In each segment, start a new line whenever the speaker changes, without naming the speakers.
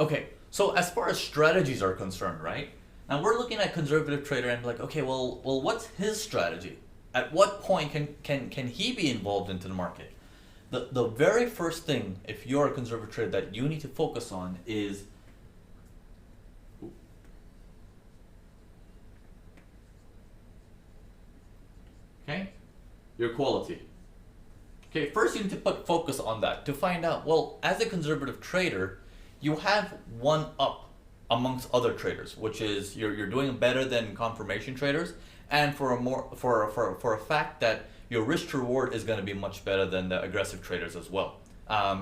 Okay, so as far as strategies are concerned, right? Now we're looking at conservative trader and like, okay, well, what's his strategy? At what point can he be involved into the market? The very first thing, if you're a conservative trader, that you need to focus on is okay, your quality. Okay, first you need to put focus on that to find out, well, as a conservative trader, you have one up amongst other traders, which is you're doing better than confirmation traders, and for a fact that your risk to reward is going to be much better than the aggressive traders as well.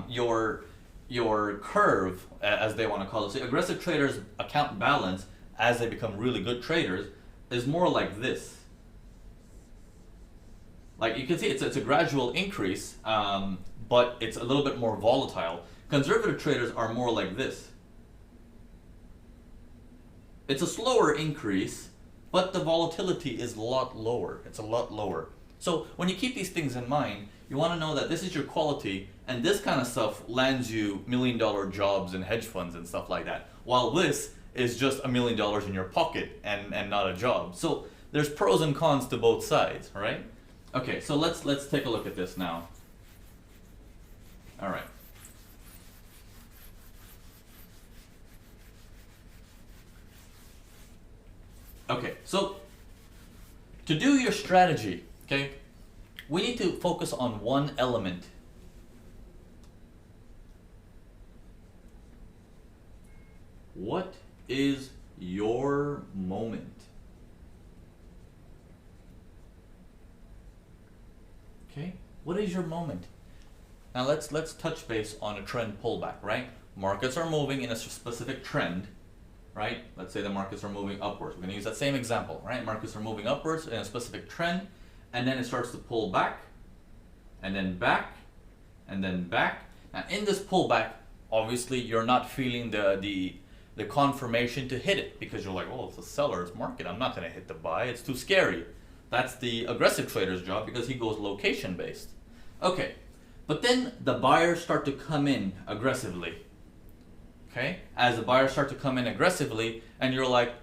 Your curve, as they want to call it, so aggressive traders' account balance as they become really good traders is more like this. Like you can see, it's a gradual increase, but it's a little bit more volatile. Conservative traders are more like this. It's a slower increase, but the volatility is a lot lower. It's a lot lower. So when you keep these things in mind, you want to know that this is your quality, and this kind of stuff lands you $1-million jobs in hedge funds and stuff like that, while this is just $1 million in your pocket and not a job. So there's pros and cons to both sides, right? Okay, so let's take a look at this now. All right. Okay, so to do your strategy, okay, we need to focus on one element. What is your moment? Okay, what is your moment? Now let's touch base on a trend pullback, right? Markets are moving in a specific trend, right? Let's say the markets are moving upwards. We're going to use that same example, right? Markets are moving upwards in a specific trend, and then it starts to pull back, and then back, and then back. Now in this pullback, obviously you're not feeling the confirmation to hit it, because you're like, oh, it's a seller's market. I'm not going to hit the buy. It's too scary. That's the aggressive trader's job, because he goes location based. Okay, but then the buyers start to come in aggressively. Okay, as the buyers start to come in aggressively, and you're like,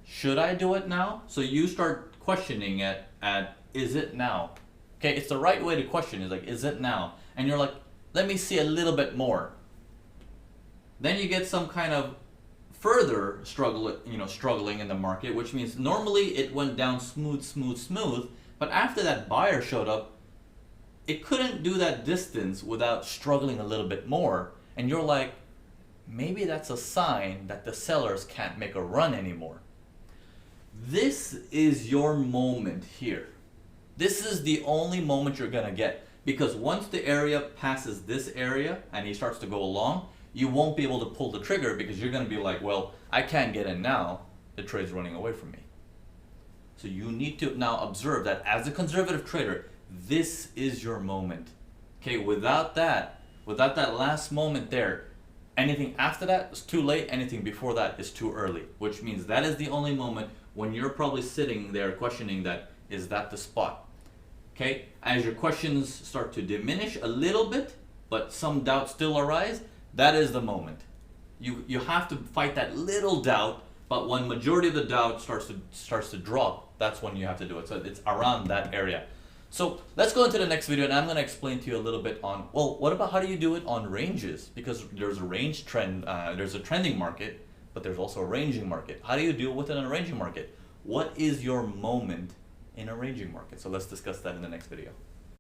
should I do it now? So you start questioning it at, is it now? Okay, it's the right way to question, is like, is it now? And you're like, let me see a little bit more. Then you get some kind of further struggling in the market, which means normally it went down smooth, but after that buyer showed up, it couldn't do that distance without struggling a little bit more, and you're like, maybe that's a sign that the sellers can't make a run anymore. This is your moment here. This is the only moment you're gonna get, because once the area passes this area and he starts to go along, you won't be able to pull the trigger, because you're going to be like, well, I can't get in now. The trade's running away from me. So you need to now observe that as a conservative trader, this is your moment. Okay, without that last moment there, anything after that is too late. Anything before that is too early, which means that is the only moment when you're probably sitting there questioning that, is that the spot? Okay, as your questions start to diminish a little bit, but some doubts still arise, that is the moment. You have to fight that little doubt, but when majority of the doubt starts to drop, that's when you have to do it. So it's around that area. So let's go into the next video, and I'm going to explain to you a little bit on, well, what about how do you do it on ranges? Because there's a range trend, there's a trending market, but there's also a ranging market. How do you deal with it in a ranging market? What is your moment in a ranging market? So let's discuss that in the next video.